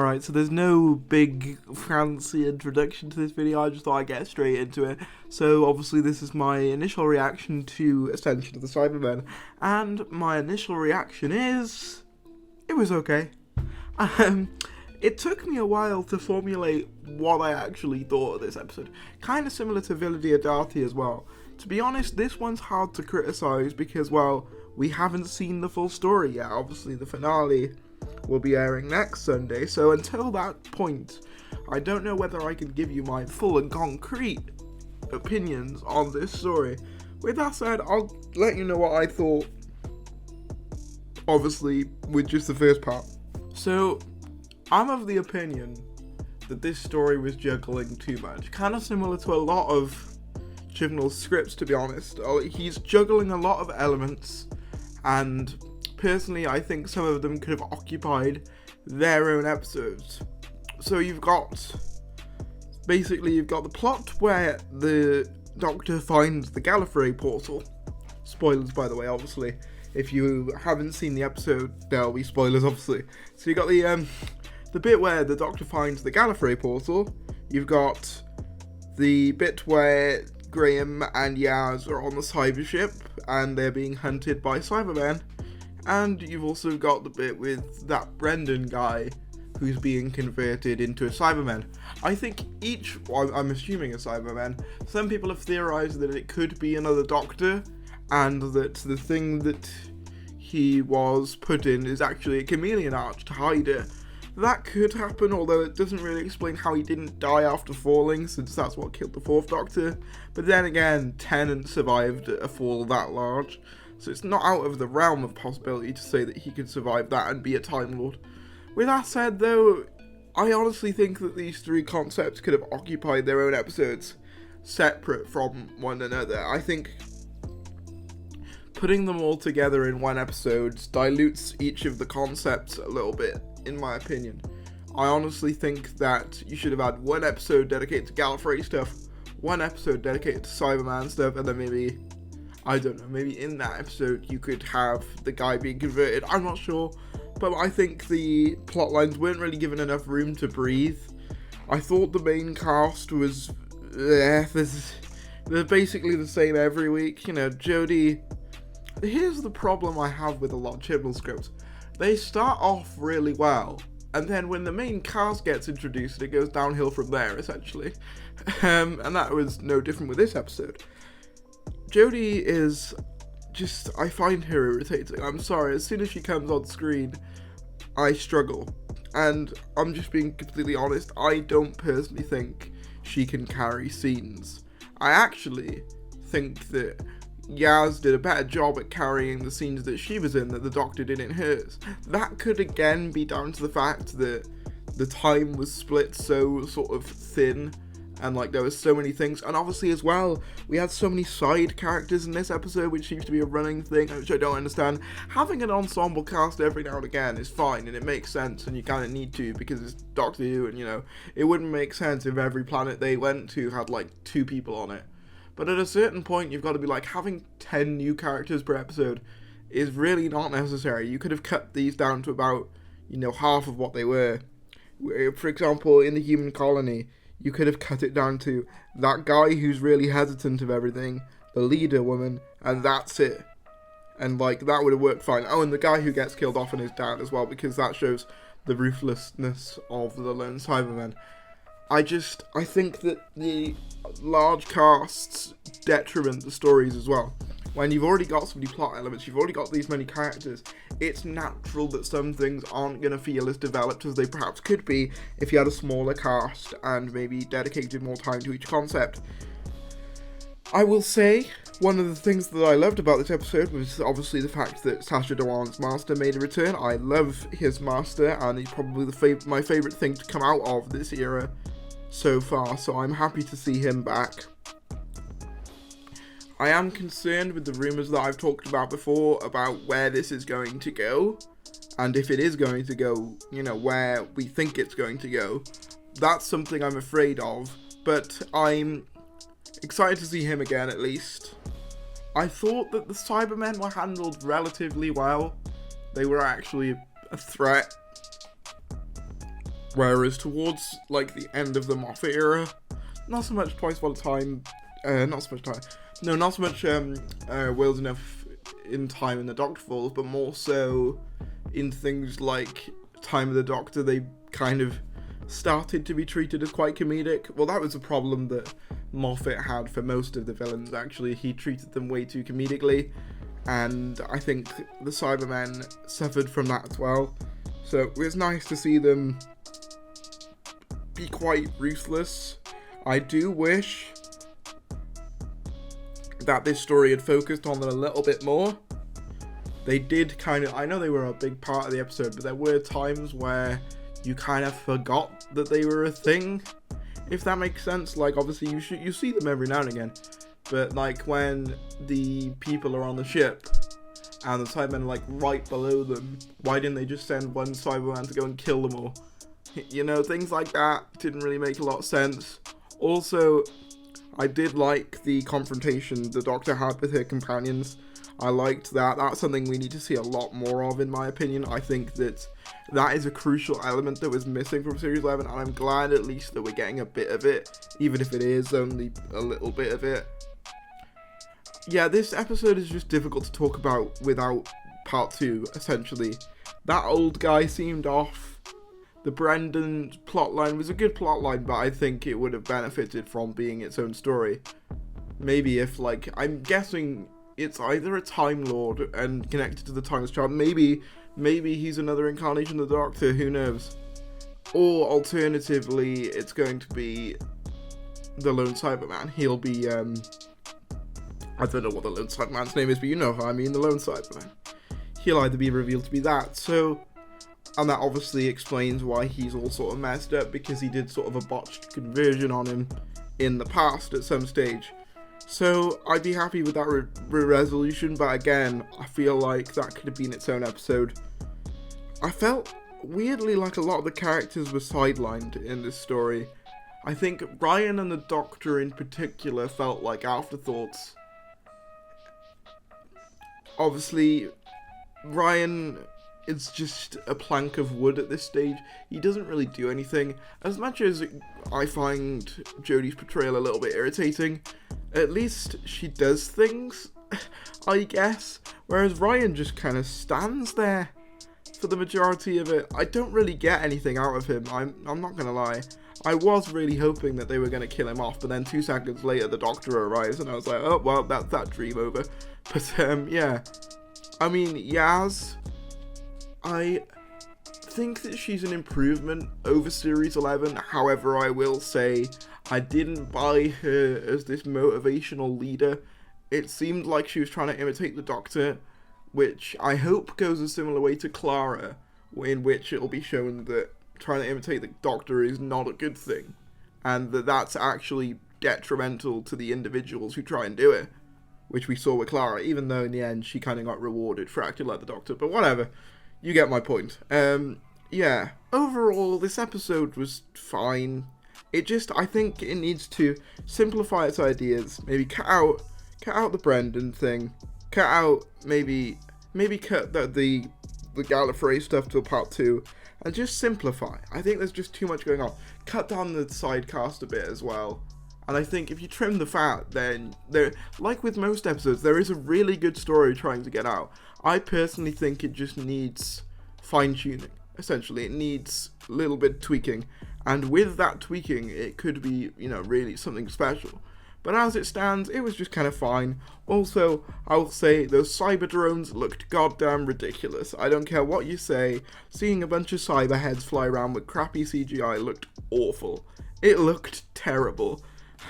Alright, so there's no big fancy introduction to this video, I just thought I'd get straight into it. So obviously this is my initial reaction to Ascension of the Cybermen, and my initial reaction is... it was okay. It took me a while to formulate what I actually thought of this episode. Kind of similar to Villa Diodati as well. To be honest, this one's hard to criticise because, well, we haven't seen the full story yet. Obviously the finale will be airing next Sunday, so until that point, I don't know whether I can give you my full and concrete opinions on this story. With that said, I'll let you know what I thought, obviously, with just the first part. So, I'm of the opinion that this story was juggling too much. Kind of similar to a lot of Chibnall's scripts, to be honest. He's juggling a lot of elements, and personally, I think some of them could have occupied their own episodes. So you've got the plot where the Doctor finds the Gallifrey portal. Spoilers, by the way, obviously. If you haven't seen the episode, there'll be spoilers, obviously. So you got the bit where the Doctor finds the Gallifrey portal. You've got the bit where Graham and Yaz are on the cyber ship and they're being hunted by Cybermen. And you've also got the bit with that Brendan guy who's being converted into a Cyberman. I think I'm assuming a Cyberman. Some people have theorized that it could be another Doctor, and that the thing that he was put in is actually a chameleon arch to hide it. That could happen, although it doesn't really explain how he didn't die after falling, since that's what killed the fourth Doctor. But then again, Tennant survived a fall that large. So it's not out of the realm of possibility to say that he could survive that and be a Time Lord. With that said, though, I honestly think that these three concepts could have occupied their own episodes, separate from one another. I think putting them all together in one episode dilutes each of the concepts a little bit, in my opinion. I honestly think that you should have had one episode dedicated to Gallifrey stuff, one episode dedicated to Cyberman stuff, and then maybe, I don't know, maybe in that episode you could have the guy being converted. I'm not sure, but I think the plot lines weren't really given enough room to breathe. I thought the main cast was, they're basically the same every week. You know, Jodie. Here's the problem I have with a lot of Chibnall scripts. They start off really well, and then when the main cast gets introduced, it goes downhill from there, essentially. And that was no different with this episode. Jodie is just, I find her irritating. I'm sorry, as soon as she comes on screen, I struggle. And I'm just being completely honest, I don't personally think she can carry scenes. I actually think that Yaz did a better job at carrying the scenes that she was in that the Doctor did in hers. That could again be down to the fact that the time was split so sort of thin, and like there was so many things, and obviously as well we had so many side characters in this episode, which seems to be a running thing, which I don't understand. Having an ensemble cast every now and again is fine, and it makes sense, and you kind of need to, because it's Doctor Who, and you know, it wouldn't make sense if every planet they went to had like 2 people on it. But at a certain point, you've got to be like, having 10 new characters per episode is really not necessary. You could have cut these down to about, you know, half of what they were. For example, in the human colony, you could have cut it down to that guy who's really hesitant of everything, the leader woman, and that's it. And like, that would have worked fine. Oh, and the guy who gets killed off and his dad as well, because that shows the ruthlessness of the lone Cybermen. I think that the large casts detriment the stories as well. When you've already got so many plot elements, you've already got these many characters, it's natural that some things aren't going to feel as developed as they perhaps could be if you had a smaller cast and maybe dedicated more time to each concept. I will say, one of the things that I loved about this episode was obviously the fact that Sacha Dhawan's master made a return. I love his master, and he's probably my favourite thing to come out of this era so far, so I'm happy to see him back. I am concerned with the rumours that I've talked about before about where this is going to go, and if it is going to go, you know, where we think it's going to go. That's something I'm afraid of, but I'm excited to see him again at least. I thought that the Cybermen were handled relatively well. They were actually a threat. Whereas towards, like, the end of the Moffat era, not so much Twice Upon a Time, not so much Worlds Enough in Time in the Doctor Falls, but more so in things like Time of the Doctor, they kind of started to be treated as quite comedic. Well, that was a problem that Moffat had for most of the villains, actually. He treated them way too comedically, and I think the Cybermen suffered from that as well. So it was nice to see them be quite ruthless. I do wish that this story had focused on them a little bit more. They did kind of, I know they were a big part of the episode, but there were times where you kind of forgot that they were a thing, if that makes sense. Like, obviously you see them every now and again, but like when the people are on the ship and the Cybermen are like right below them, why didn't they just send one Cyberman to go and kill them all? You know, things like that didn't really make a lot of sense. Also, I did like the confrontation the Doctor had with her companions. I liked that. That's something we need to see a lot more of, in my opinion. I think that is a crucial element that was missing from Series 11, and I'm glad at least that we're getting a bit of it, even if it is only a little bit of it. Yeah, this episode is just difficult to talk about without part 2, essentially. That old guy seemed off. The Brendan plotline was a good plotline, but I think it would have benefited from being its own story. Maybe if, like, I'm guessing it's either a Time Lord and connected to the Timeless Child. Maybe he's another incarnation of the Doctor, who knows? Or alternatively, it's going to be the Lone Cyberman. He'll be, I don't know what the Lone Cyberman's name is, but you know who I mean, the Lone Cyberman. He'll either be revealed to be that, so, and that obviously explains why he's all sort of messed up, because he did sort of a botched conversion on him in the past at some stage. So, I'd be happy with that resolution, but again, I feel like that could have been its own episode. I felt, weirdly, like a lot of the characters were sidelined in this story. I think Ryan and the Doctor in particular felt like afterthoughts. Obviously, Ryan is just a plank of wood at this stage. He doesn't really do anything. As much as I find Jodie's portrayal a little bit irritating, at least she does things, I guess. Whereas Ryan just kind of stands there for the majority of it. I don't really get anything out of him, I'm not gonna lie. I was really hoping that they were gonna kill him off, but then 2 seconds later the Doctor arrives and I was like, oh well, that's that dream over. But yeah, I mean, Yaz, I think that she's an improvement over Series 11. However, I will say I didn't buy her as this motivational leader. It seemed like she was trying to imitate the Doctor, which I hope goes a similar way to Clara, in which it'll be shown that trying to imitate the Doctor is not a good thing, and that that's actually detrimental to the individuals who try and do it, which we saw with Clara, even though in the end she kind of got rewarded for acting like the Doctor, but whatever, you get my point. Yeah, overall, this episode was fine. It just, I think it needs to simplify its ideas, maybe cut out the Brendan thing, maybe cut the Gallifrey stuff to part 2, and just simplify. I think there's just too much going on. Cut down the side cast a bit as well. And I think if you trim the fat, then there, like with most episodes, there is a really good story trying to get out. I personally think it just needs fine-tuning. Essentially, it needs a little bit tweaking, and with that tweaking, it could be, you know, really something special. But as it stands, it was just kind of fine. Also, I will say, those cyber drones looked goddamn ridiculous. I don't care what you say, seeing a bunch of cyber heads fly around with crappy CGI looked awful. It looked terrible.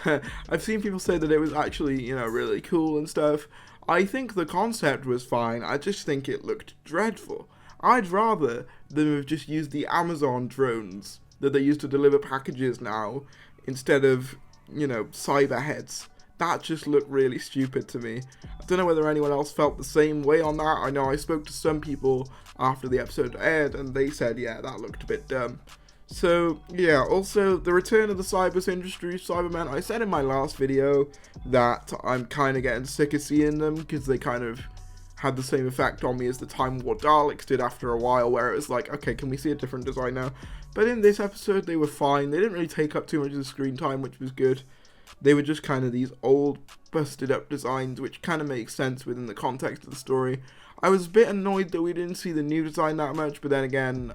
I've seen people say that it was actually, you know, really cool and stuff. I think the concept was fine, I just think it looked dreadful. I'd rather them have just used the Amazon drones that they use to deliver packages now, instead of, you know, cyber heads. That just looked really stupid to me. I don't know whether anyone else felt the same way on that. I know I spoke to some people after the episode aired, and they said, yeah, that looked a bit dumb. So, yeah, also, the return of the Cybers industry, Cybermen, I said in my last video that I'm kind of getting sick of seeing them, because they kind of had the same effect on me as the Time War Daleks did after a while, where it was like, okay, can we see a different design now? But in this episode, they were fine. They didn't really take up too much of the screen time, which was good. They were just kind of these old, busted up designs, which kind of makes sense within the context of the story. I was a bit annoyed that we didn't see the new design that much, but then again,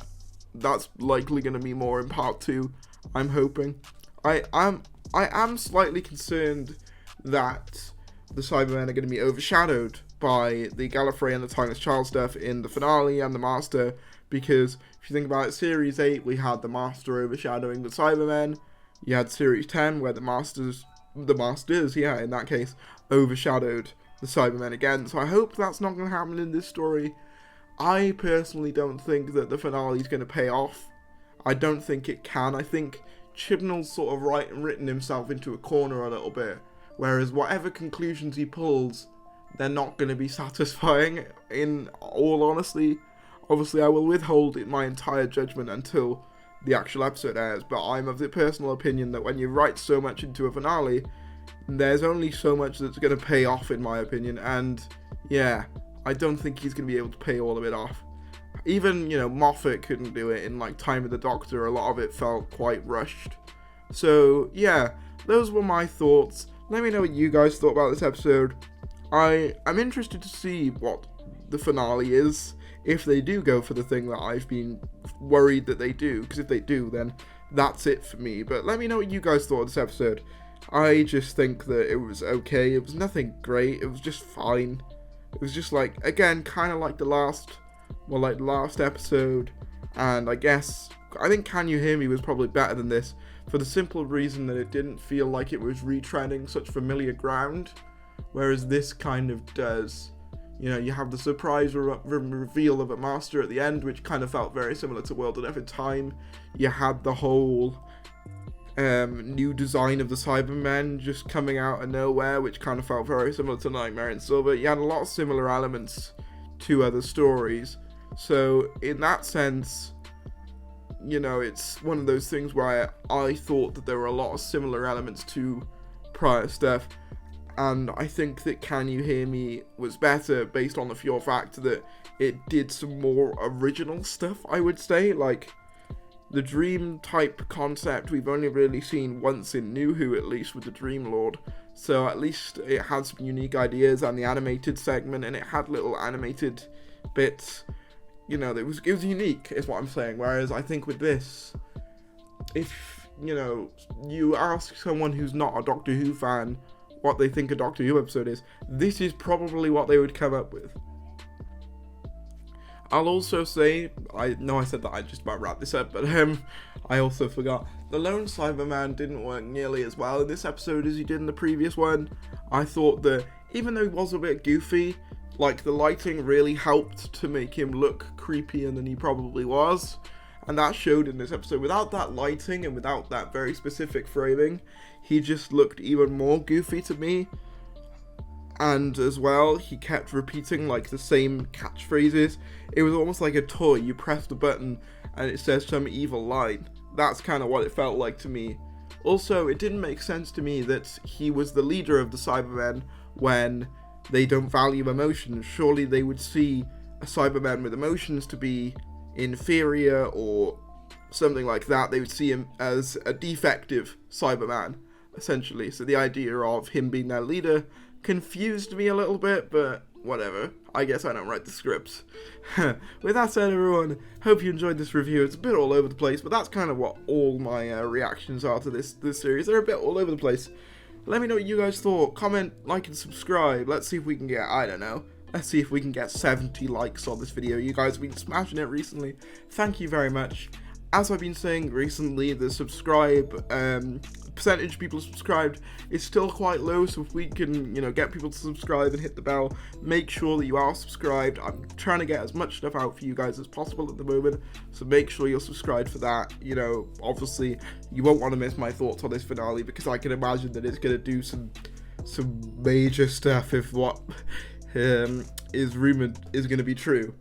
that's likely going to be more in part 2, I'm hoping. I am slightly concerned that the Cybermen are going to be overshadowed by the Gallifrey and the Timeless Child stuff in the finale and the Master, because if you think about it, Series 8, we had the Master overshadowing the Cybermen. You had Series 10, where the Masters, in that case, overshadowed the Cybermen again. So I hope that's not going to happen in this story. I personally don't think that the finale is going to pay off. I don't think it can. I think Chibnall's sort of written himself into a corner a little bit, whereas whatever conclusions he pulls, they're not going to be satisfying, in all honesty. Obviously, I will withhold my entire judgment until the actual episode airs, but I'm of the personal opinion that when you write so much into a finale, there's only so much that's going to pay off, in my opinion, and yeah, I don't think he's going to be able to pay all of it off. Even, Moffat couldn't do it in, Time of the Doctor. A lot of it felt quite rushed. So, yeah, those were my thoughts. Let me know what you guys thought about this episode. I'm interested to see what the finale is, if they do go for the thing that I've been worried that they do, because if they do, then that's it for me. But let me know what you guys thought of this episode. I just think that it was okay. It was nothing great. It was just fine. It was just again, kind of like the last episode, and I think Can You Hear Me was probably better than this, for the simple reason that it didn't feel like it was retreading such familiar ground, whereas this kind of does. You have the surprise reveal of a Master at the end, which kind of felt very similar to World Enough in Time. You had the whole new design of the Cybermen just coming out of nowhere, which kind of felt very similar to Nightmare in Silver. You had a lot of similar elements to other stories. So in that sense, it's one of those things where I thought that there were a lot of similar elements to prior stuff. And I think that Can You Hear Me was better based on the pure fact that it did some more original stuff, I would say. The dream type concept we've only really seen once in New Who, at least, with the Dream Lord. So at least it had some unique ideas, and the animated segment, and it had little animated bits. It was unique, is what I'm saying. Whereas I think with this, if, you ask someone who's not a Doctor Who fan what they think a Doctor Who episode is, this is probably what they would come up with. I'll also say, I know I said that I just about wrap this up, but I also forgot. The Lone Cyberman didn't work nearly as well in this episode as he did in the previous one. I thought that, even though he was a bit goofy, the lighting really helped to make him look creepier than he probably was. And that showed in this episode. Without that lighting and without that very specific framing, he just looked even more goofy to me. And as well, he kept repeating the same catchphrases. It was almost like a toy. You press the button and it says some evil line. That's kind of what it felt like to me. Also, it didn't make sense to me that he was the leader of the Cybermen when they don't value emotions. Surely they would see a Cyberman with emotions to be inferior or something like that. They would see him as a defective Cyberman, essentially. So the idea of him being their leader confused me a little bit, but whatever. I guess I don't write the scripts. With that said, everyone, hope you enjoyed this review. It's a bit all over the place, but that's kind of what all my reactions are to this series. They're a bit all over the place. Let me know what you guys thought. Comment, like, and subscribe. Let's see if we can get, let's see if we can get 70 likes on this video. You guys have been smashing it recently. Thank you very much. As I've been saying recently, the percentage of people subscribed is still quite low, so if we can, get people to subscribe and hit the bell, make sure that you are subscribed. I'm trying to get as much stuff out for you guys as possible at the moment, so make sure you're subscribed for that. Obviously, you won't want to miss my thoughts on this finale, because I can imagine that it's going to do some major stuff if what is rumored is going to be true,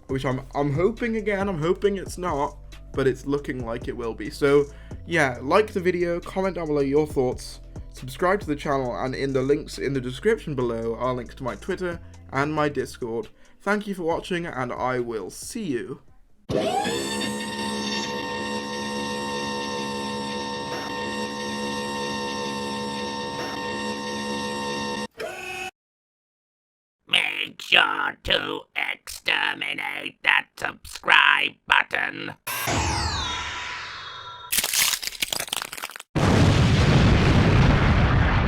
which I'm hoping it's not, but it's looking like it will be. So yeah, like the video, comment down below your thoughts, subscribe to the channel, and in the links in the description below are links to my Twitter and my Discord. Thank you for watching, and I will see you. Make sure to exterminate that subscribe button.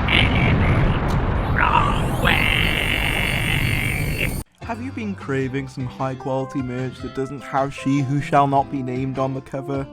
Eliminate wrong way. Have you been craving some high quality merch that doesn't have She Who Shall Not Be Named on the cover?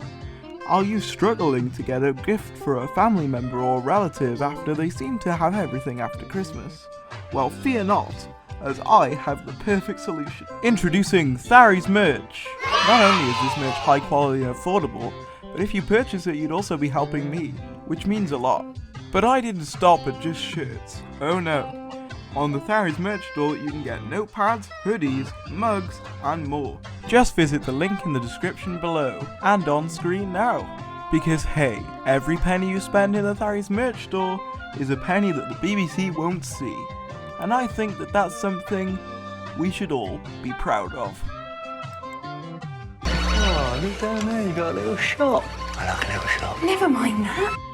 Are you struggling to get a gift for a family member or relative after they seem to have everything after Christmas? Well, fear not, as I have the perfect solution. Introducing Thary's merch! Not only is this merch high quality and affordable, but if you purchase it you'd also be helping me, which means a lot. But I didn't stop at just shirts, oh no. On the Thary's merch store you can get notepads, hoodies, mugs, and more. Just visit the link in the description below, and on screen now. Because hey, every penny you spend in the Thary's merch store is a penny that the BBC won't see. And I think that that's something we should all be proud of. Oh, look down there, you got a little shop. I like a little shop. Never mind that.